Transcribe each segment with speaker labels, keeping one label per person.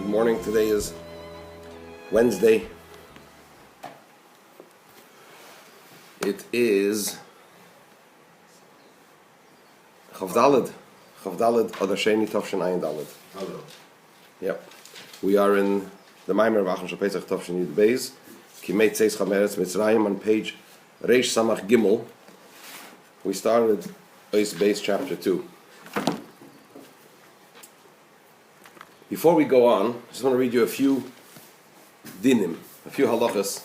Speaker 1: morning. Today is Wednesday. It is Chavdalid Adasheni Tovshin Ayin Dalid.
Speaker 2: Hello.
Speaker 1: Yep. We are in the Mamar Kimei Tzeischo Yud Beis Kimei Tzeischo Mitzrayim on page Reish Samach Gimel. We started Ois Beis chapter 2. Before we go on, I just want to read you a few dinim, a few halachas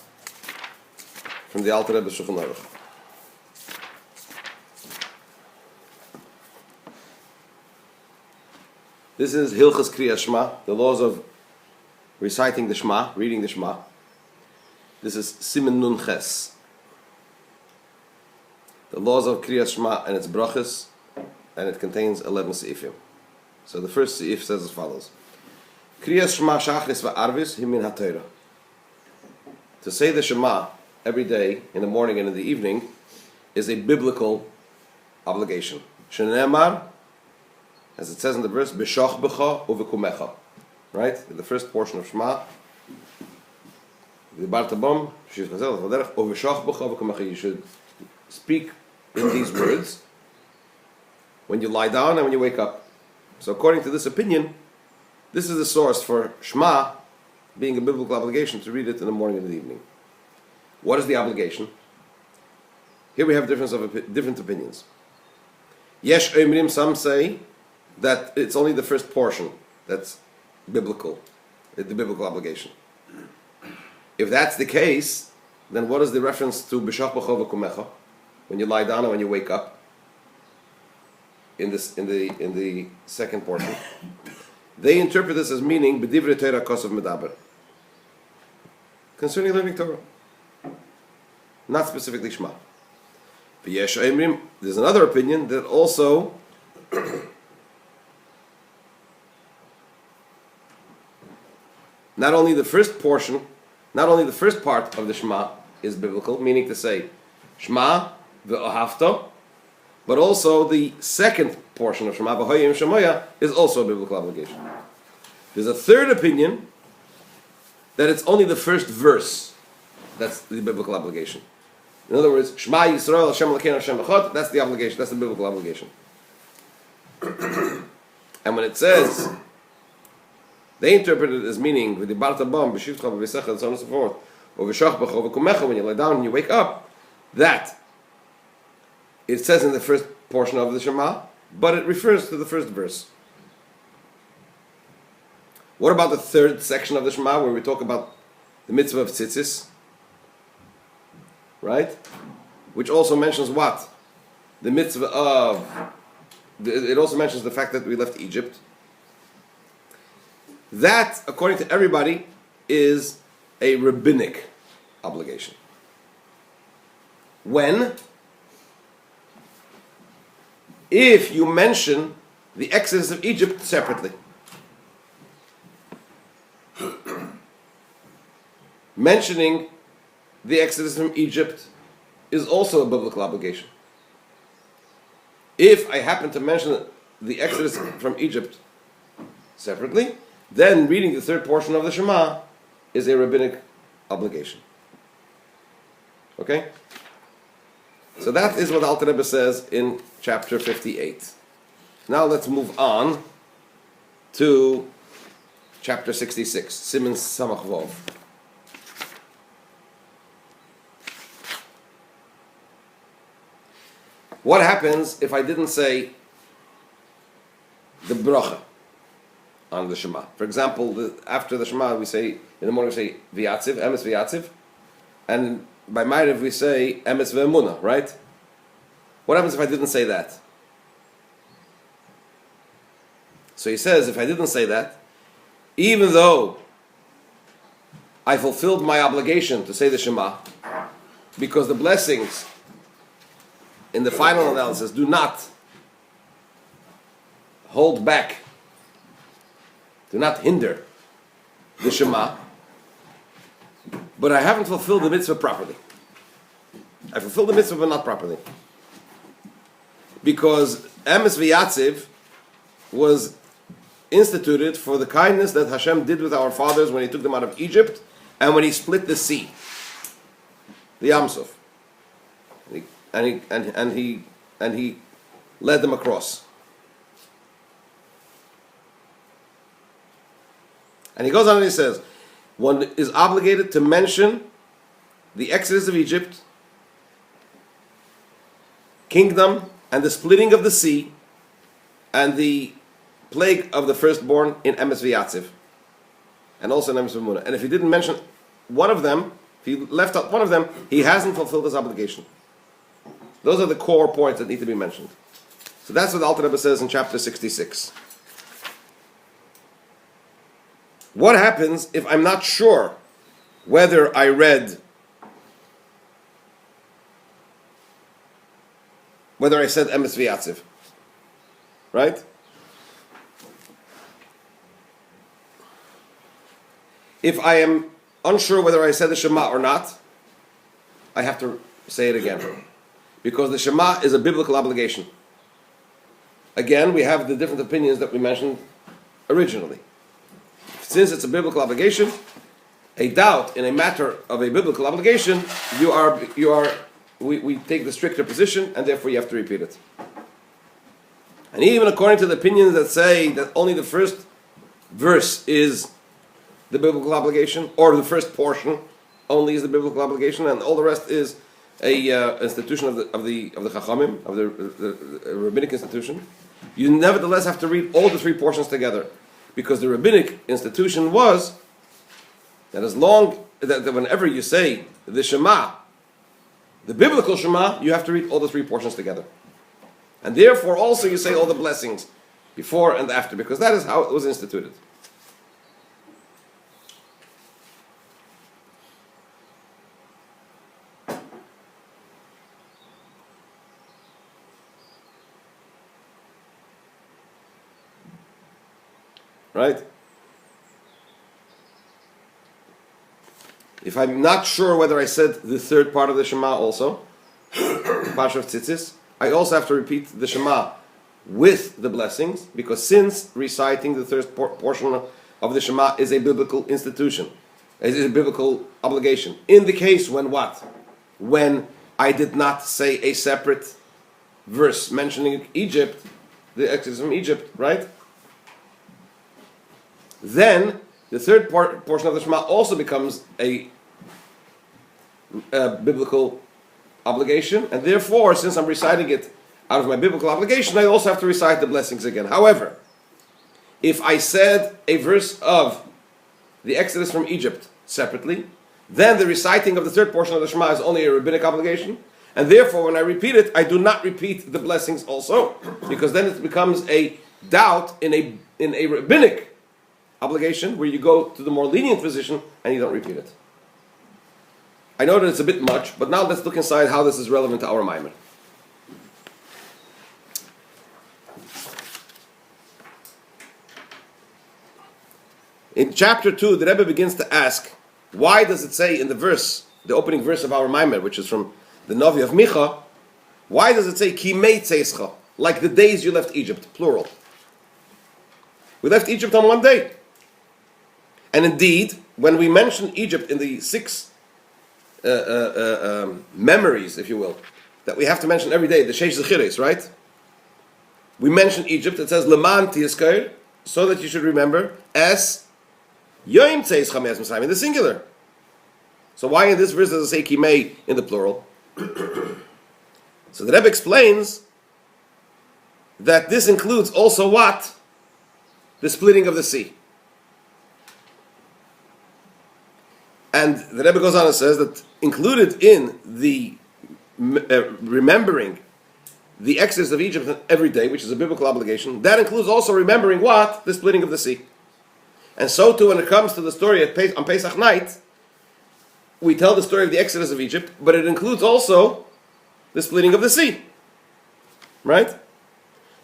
Speaker 1: from the Alter Rebbe Shulchan Aruch. This is Hilchas Kriyas Shema, the laws of reciting the Shema, reading the Shema. This is Siman Nun Ches. The laws of Kriyas Shema and its brachas, and it contains 11 seifim. So the first seif says as follows. Kriyas Shema Shachris va'arvis himin ha'Torah. To say the Shema every day, in the morning and in the evening, is a biblical obligation. Shenemar, as it says in the verse, b'shach b'cha u'v'kumecha. Right? The first portion of Shema. You should speak in these words when you lie down and when you wake up. So according to this opinion, this is the source for Shema being a biblical obligation to read it in the morning and in the evening. What is the obligation? Here we have different opinions. Yesh Oimrim, some say that it's only the first portion that's biblical, the biblical obligation. If that's the case, then what is the reference to B'shach b'cha v'kumecha, when you lie down and when you wake up? In the second portion, they interpret this as meaning b'divrei Torah kosav medaber, concerning learning Torah, not specifically Shema. V'yesh Oimrim, there's another opinion that also not only the first part of the Shema is biblical, meaning to say Shema v'ohavta, but also the second portion of Shema v'hoyim shemoya is also a biblical obligation. There's a third opinion that it's only the first verse that's the biblical obligation. In other words, Shema Yisrael Hashem Elokeinu Hashem Echad, that's the obligation, that's the biblical obligation. And when it says, they interpret it as meaning with the Bartabam, B'shivcha, B'visecha, and so on and so forth, or V'shach b'cha v'kumecha, when you lie down and you wake up, that it says in the first portion of the Shema, but it refers to the first verse. What about the third section of the Shema, where we talk about the mitzvah of tzitzis? Right? Which also mentions what? The mitzvah of... It also mentions the fact that we left Egypt. That, according to everybody, is a rabbinic obligation. When? If you mention the exodus of Egypt separately. Mentioning the exodus from Egypt is also a biblical obligation. If I happen to mention the exodus from Egypt separately, then reading the third portion of the Shema is a rabbinic obligation. Okay? So that is what Alter Rebbe says in chapter 58. Now let's move on to chapter 66, Siman Samach Vov. What happens if I didn't say the bracha on the Shema? For example, after the Shema we say, in the morning we say V'yatziv, Emes V'yatziv, and by Ma'ariv we say Emes V'emunah, right? What happens if I didn't say that? So he says, if I didn't say that, even though I fulfilled my obligation to say the Shema, because the blessings in the final analysis do not hold back, do not hinder the Shema, but I haven't fulfilled the mitzvah properly. I fulfilled the mitzvah but not properly. Because Emes V'yatziv was instituted for the kindness that Hashem did with our fathers when He took them out of Egypt and when He split the sea, the Yam Suf, and He led them across. And he goes on and he says, one is obligated to mention the exodus of Egypt, kingdom, and the splitting of the sea, and the plague of the firstborn in Emes V'Yatziv, and also in Emes V'Munah. And if he didn't mention one of them, if he left out one of them, he hasn't fulfilled his obligation. Those are the core points that need to be mentioned. So that's what the Alter Rebbe says in chapter 66. What happens if I'm not sure whether I said Emes V'Yatziv? Right? If I am unsure whether I said the Shema or not, I have to say it again. Because the Shema is a biblical obligation. Again, we have the different opinions that we mentioned originally. Since it's a biblical obligation, a doubt in a matter of a biblical obligation, we take the stricter position, and therefore you have to repeat it. And even according to the opinions that say that only the first verse is the biblical obligation, or the first portion only is the biblical obligation, and all the rest is a institution of the Chachamim, of the rabbinic institution, you nevertheless have to read all the three portions together. Because the rabbinic institution was that that whenever you say the Shema, the biblical Shema, you have to read all the three portions together. And therefore also you say all the blessings before and after, because that is how it was instituted. Right? If I'm not sure whether I said the third part of the Shema also, Parsha of Tzitzis, I also have to repeat the Shema with the blessings, because since reciting the third portion of the Shema is a biblical institution, is a biblical obligation. In the case when what? When I did not say a separate verse mentioning Egypt, the exodus from Egypt, right? Then the third portion of the Shema also becomes a biblical obligation, and therefore, since I'm reciting it out of my biblical obligation, I also have to recite the blessings again. However, if I said a verse of the Exodus from Egypt separately, then the reciting of the third portion of the Shema is only a rabbinic obligation, and therefore, when I repeat it, I do not repeat the blessings also, because then it becomes a doubt in a rabbinic obligation, where you go to the more lenient position and you don't repeat it. I know that it's a bit much, but now let's look inside how this is relevant to our Maimer. In chapter 2, the Rebbe begins to ask, why does it say in the verse, the opening verse of our Maimer, which is from the Novi of Micha, why does it say Kimei Tzeischo, like the days you left Egypt, plural? We left Egypt on one day. And indeed, when we mention Egypt in the 6 memories, if you will, that we have to mention every day, the Sheish Zechires, right? We mention Egypt, it says, Leman Tizkar, so that you should remember, as Yoim Tzeis Chames Mitzrayim, in the singular. So why in this verse does it say Kimei in the plural? So the Rebbe explains that this includes also what? The splitting of the sea. And the Rebbe goes on and says that included in the remembering the exodus of Egypt every day, which is a biblical obligation, that includes also remembering what? The splitting of the sea. And so too when it comes to the story on Pesach night, we tell the story of the exodus of Egypt, but it includes also the splitting of the sea. Right?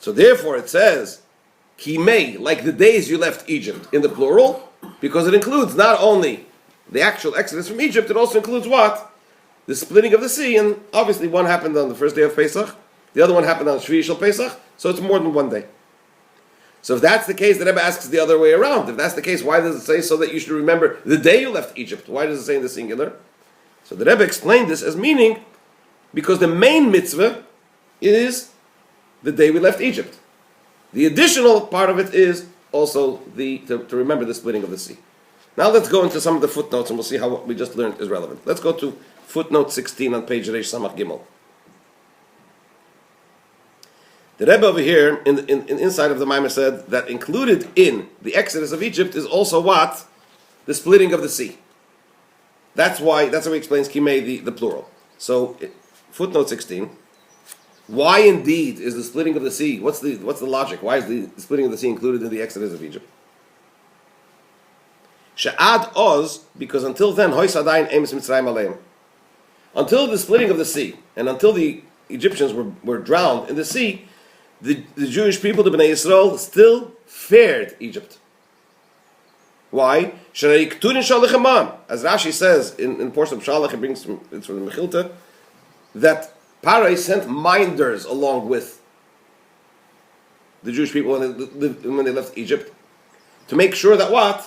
Speaker 1: So therefore it says, Kimei, like the days you left Egypt, in the plural, because it includes not only the actual exodus from Egypt, it also includes what? The splitting of the sea, and obviously one happened on the first day of Pesach, the other one happened on Shvi Shel Pesach, so it's more than one day. So if that's the case, the Rebbe asks the other way around. If that's the case, why does it say so that you should remember the day you left Egypt? Why does it say in the singular? So the Rebbe explained this as meaning because the main mitzvah is the day we left Egypt. The additional part of it is also to remember the splitting of the sea. Now let's go into some of the footnotes and we'll see how what we just learned is relevant. Let's go to footnote 16 on page Reish Samach Gimel. The Rebbe over here, inside of the Maimer, said that included in the exodus of Egypt is also what? The splitting of the sea. That's how he explains Kimei, the plural. So, footnote 16. Why indeed is the splitting of the sea? What's the logic? Why is the splitting of the sea included in the exodus of Egypt? She'ad oz, because until then, hois adayin emes mitzrayim aleim. Until the splitting of the sea, and until the Egyptians were drowned in the sea, the Jewish people, the Bnei Yisrael, still feared Egypt. Why? As Rashi says in the portion of Shalach, it's from the Mechilta, that Parai sent minders along with the Jewish people when they left Egypt to make sure that what?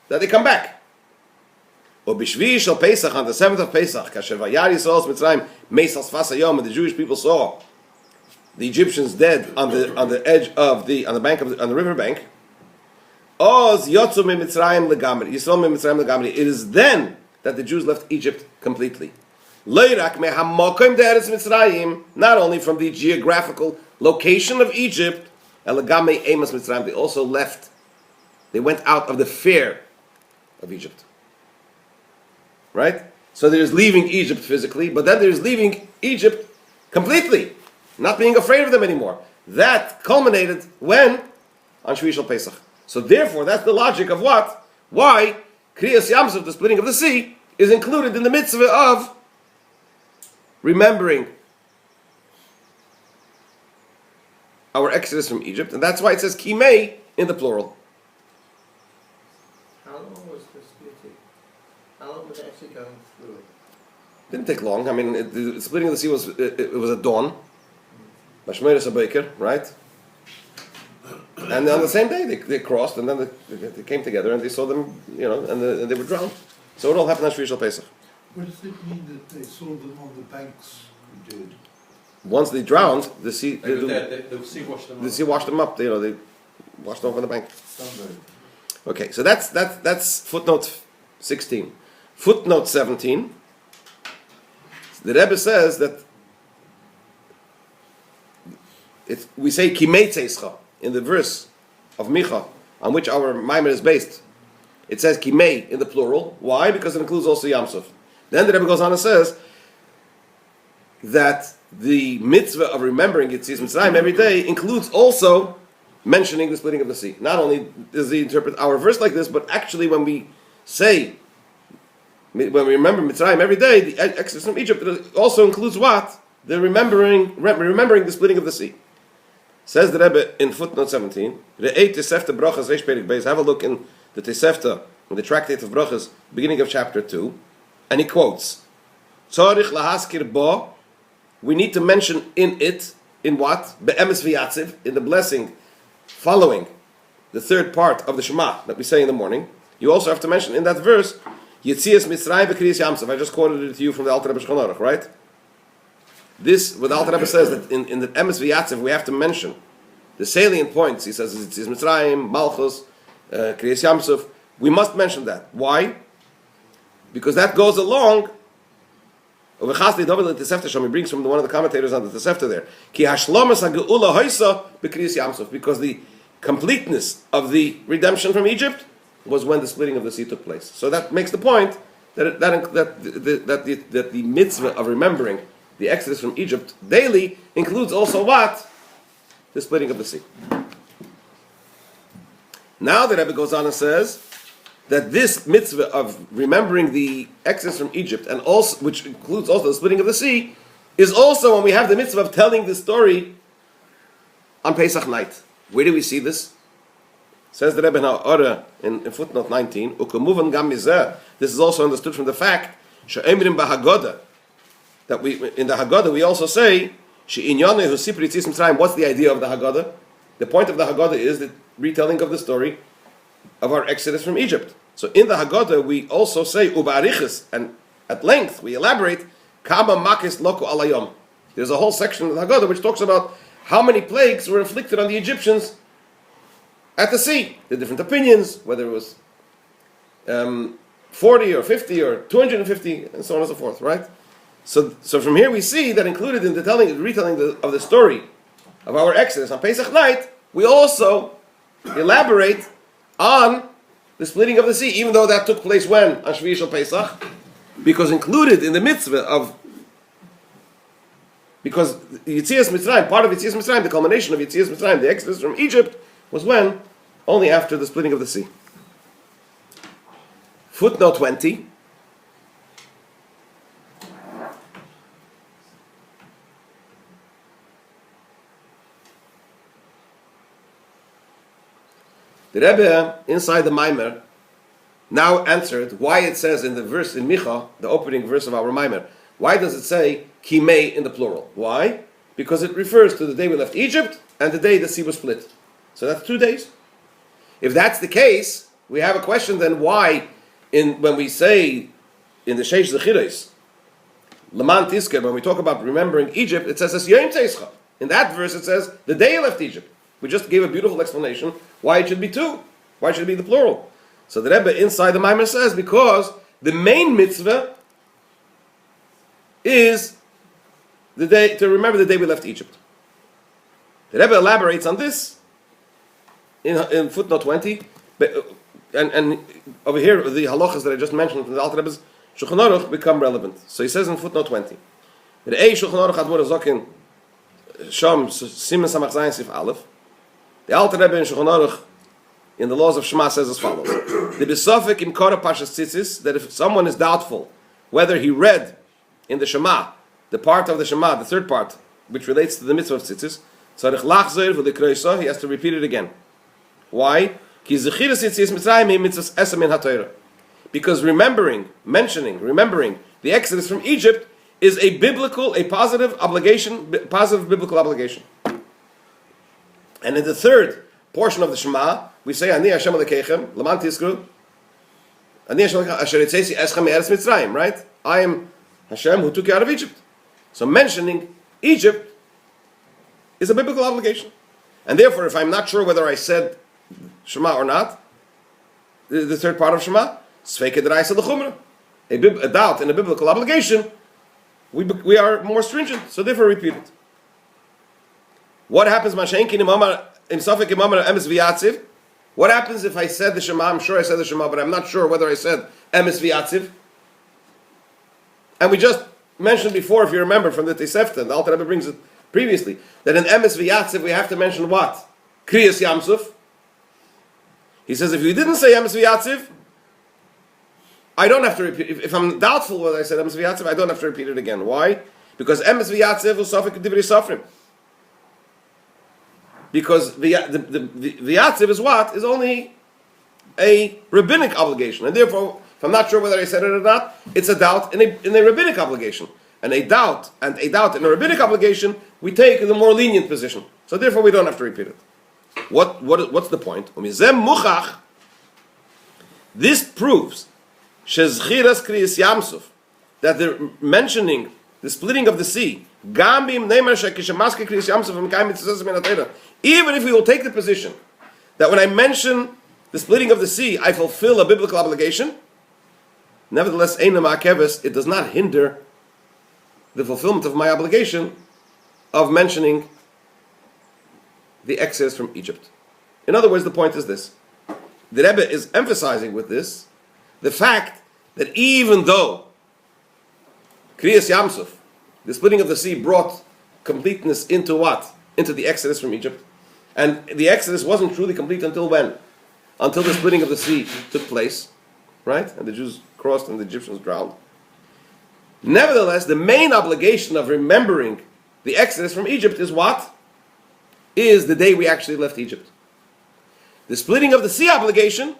Speaker 1: That they come back. On the 7th of Pesach, and the Jewish people saw the Egyptians dead on the edge of the river bank. It is then that the Jews left Egypt completely. Not only from the geographical location of Egypt, they also left. They went out of the fear of Egypt. Right? So there's leaving Egypt physically, but then there's leaving Egypt completely. Not being afraid of them anymore. That culminated when? On Shvi Shel Pesach. So therefore, that's the logic of what? Why Kriyas Yamsuf, the splitting of the sea, is included in the mitzvah of remembering our exodus from Egypt. And that's why it says Kimei in the plural.
Speaker 2: How long was the splitting? How long was it actually going through it?
Speaker 1: Didn't take long. I mean, the splitting of the sea was at dawn. Bashmeres HaBeker, right? And on the same day they crossed, and then they came together, and they saw them, and they were drowned. So it all happened on Shvi Shel Pesach.
Speaker 3: What does it mean that they saw them on the banks? Did?
Speaker 1: Once they drowned, the sea
Speaker 4: The sea washed them up.
Speaker 1: the sea washed them up. They washed them off on the bank.
Speaker 3: Sunday.
Speaker 1: Okay, so that's footnote 16. Footnote 17. The Rebbe says that we say Kimei Tzeischo in the verse of Micha, on which our Maimer is based. It says Kimei in the plural. Why? Because it includes also Yamsuf. Then the Rebbe goes on and says that the mitzvah of remembering Yetzias Mitzrayim every day includes also mentioning the splitting of the sea. Not only does he interpret our verse like this, but actually when we remember Mitzrayim every day, the exodus from Egypt, it also includes what? The remembering the splitting of the sea. Says the Rebbe in footnote 17, have a look in the Tosefta, in the Tractate of Brachas, beginning of chapter 2, and he quotes, we need to mention in it, in what? Be'emes v'yatziv, in the blessing following the third part of the Shema that we say in the morning. You also have to mention in that verse, Yetzias Mitzrayim v'kriyas Yamsuf. I just quoted it to you from the Alter Rebbe Shulchan Aruch, right? This, what the Alter Rebbe says, that in the Emes v'yatziv we have to mention the salient points. He says Yetzias Mitzrayim, Malchus, Kriyas Yamsuf. We must mention that. Why? Because that goes along. He brings from one of the commentators on the Tosefta there. Because the completeness of the redemption from Egypt was when the splitting of the sea took place. So that makes the point that the mitzvah of remembering the exodus from Egypt daily includes also what? The splitting of the sea. Now the Rebbe goes on and says that this mitzvah of remembering the exodus from Egypt, and also which includes also the splitting of the sea, is also when we have the mitzvah of telling the story on Pesach night. Where do we see this? Says the Rebbe in footnote 19, this is also understood from the fact that in the Haggadah we also say, what's the idea of the Haggadah? The point of the Haggadah is that retelling of the story of our exodus from Egypt. So in the Haggadah we also say ubarichis, and at length we elaborate kama makis loku alayom. There's a whole section of the Haggadah which talks about how many plagues were inflicted on the Egyptians at the sea. The different opinions, whether it was 40 or 50 or 250 and so on and so forth, right? So from here we see that included in the retelling of the story of our Exodus on Pesach night, we also elaborate on the splitting of the sea, even though that took place when? On Shvi Shel Pesach. Because included in the mitzvah of, because Yetzias Mitzrayim, part of Yetzias Mitzrayim, the culmination of Yetzias Mitzrayim, the Exodus from Egypt, was when? Only after the splitting of the sea. Footnote 20. The Rebbe, inside the Maimer, now answered why it says in the verse in Micha, the opening verse of our Maimer, why does it say Kimei in the plural? Why? Because it refers to the day we left Egypt and the day the sea was split. So that's 2 days. If that's the case, we have a question then why, when we say in the Sheish Zechiros, Laman Tizker, when we talk about remembering Egypt, it says Yom Tzeischo. In that verse it says the day you left Egypt. We just gave a beautiful explanation why it should be 2. Why should it be the plural? So the Rebbe inside the Maimer says because the main mitzvah is the day to remember the day we left Egypt. The Rebbe elaborates on this in footnote 20, and over here the halachas that I just mentioned from the Alter Rebbe's Shulchan Aruch become relevant. So he says in footnote 20, the Shulchan Aruch Admor Zokin Sham Simen Samach Zayin Sif Aleph. The Alter Rebbe in Shulchan Aruch in the laws of Shema says as follows: the besofik im Korah Pashas Tzitzis, that if someone is doubtful whether he read in the Shema, the part of the Shema, the third part, which relates to the mitzvah of Tzitzis, tzarich lachzer v'likroiso, he has to repeat it again. Why? Ki zechiras Yetzias Mitzrayim hi mitzvahs esem min haTorah. Because remembering the Exodus from Egypt is a positive biblical obligation. And in the third portion of the Shema, we say, Ani Hashem Elokeichem, Laman Tizkru, Ani Hashem Elokeichem, Asher Yitzesi Eschem Me'eretz Mitzrayim, right? I am Hashem who took you out of Egypt. So mentioning Egypt is a biblical obligation. And therefore, if I'm not sure whether I said Shema or not, the third part of Shema, Sveike D'Raisa L'Chumra, a doubt in a biblical obligation, we are more stringent, so therefore repeat it. What happens, Mashenkin Mamar Imsafik Mamar Emes V'Yatziv? What happens if I said the Shema? I'm sure I said the Shema, but I'm not sure whether I said Emes V'Yatziv. And we just mentioned before, if you remember from the Tosefta, the Alter Rebbe brings it previously, that in Emes V'Yatziv we have to mention what? Kriyas Yamsuf. He says if you didn't say Emes V'Yatziv, I don't have to repeat. If I'm doubtful whether I said Emes V'Yatziv, I don't have to repeat it again. Why? Because Emes V'Yatziv will suffer Divrei Sofrim. Because the V'Yatziv is what? Is only a rabbinic obligation. And therefore, if I'm not sure whether I said it or not, it's a doubt in a rabbinic obligation. And a doubt in a rabbinic obligation, we take the more lenient position. So therefore, we don't have to repeat it. What's the point? This proves that the mentioning the splitting of the sea, even if we will take the position that when I mention the splitting of the sea, I fulfill a biblical obligation, nevertheless, it does not hinder the fulfillment of my obligation of mentioning the exodus from Egypt. In other words, the point is this. The Rebbe is emphasizing with this the fact that even though Kriyas Yamsuf, the splitting of the sea, brought completeness into what? Into the exodus from Egypt. And the exodus wasn't truly complete until when? Until the splitting of the sea took place, right? And the Jews crossed and the Egyptians drowned. Nevertheless, the main obligation of remembering the exodus from Egypt is what? Is the day we actually left Egypt. The splitting of the sea obligation,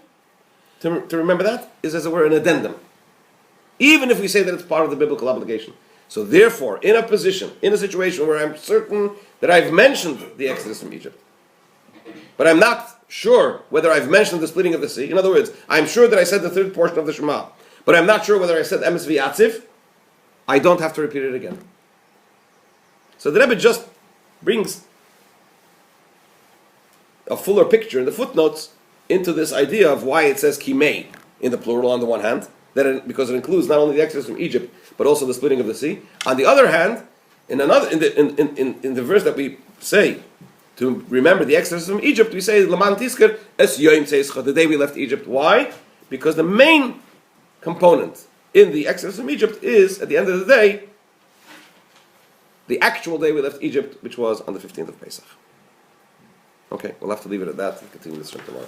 Speaker 1: to remember that, is as it were an addendum. Even if we say that it's part of the biblical obligation. So therefore, in a situation where I'm certain that I've mentioned the exodus from Egypt, but I'm not sure whether I've mentioned the splitting of the sea. In other words, I'm sure that I said the third portion of the Shema, but I'm not sure whether I said emes v'yatzif, I don't have to repeat it again. So the Rebbe just brings a fuller picture in the footnotes into this idea of why it says kimei in the plural on the one hand, because it includes not only the exodus from Egypt but also the splitting of the sea. On the other hand, in the verse that we say to remember the exodus from Egypt, we say Laman Tisker es Yoim Tzeischo, the day we left Egypt. Why? Because the main component in the exodus from Egypt is, at the end of the day, the actual day we left Egypt, which was on the 15th of Pesach. Okay, we'll have to leave it at that and continue this from tomorrow.